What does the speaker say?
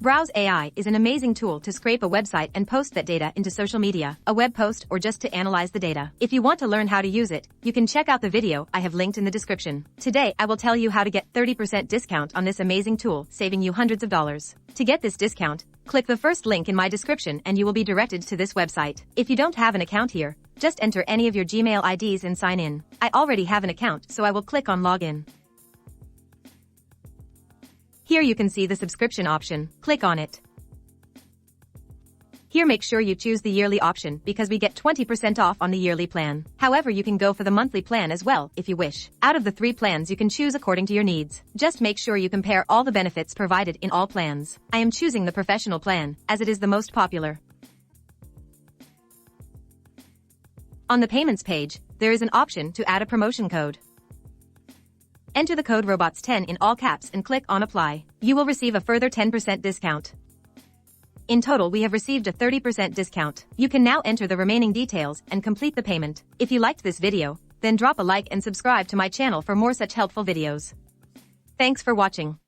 Browse.ai is an amazing tool to scrape a website and post that data into social media, a web post, or just to analyze the data. If you want to learn how to use it, you can check out the video I have linked in the description. Today, I will tell you how to get 30% discount on this amazing tool, saving you hundreds of dollars. To get this discount, click the first link in my description and you will be directed to this website. If you don't have an account here, just enter any of your Gmail IDs and sign in. I already have an account, so I will click on Login. Here you can see the subscription option. Click on it. Here make sure you choose the yearly option because we get 20% off on the yearly plan. However, you can go for the monthly plan as well if you wish. Out of the 3 plans you can choose according to your needs. Just make sure you compare all the benefits provided in all plans. I am choosing the professional plan as it is the most popular. On the payments page, there is an option to add a promotion code. Enter the code ROBOTS10 in all caps and click on Apply. You will receive a further 10% discount. In total, we have received a 30% discount. You can now enter the remaining details and complete the payment. If you liked this video, then drop a like and subscribe to my channel for more such helpful videos. Thanks for watching.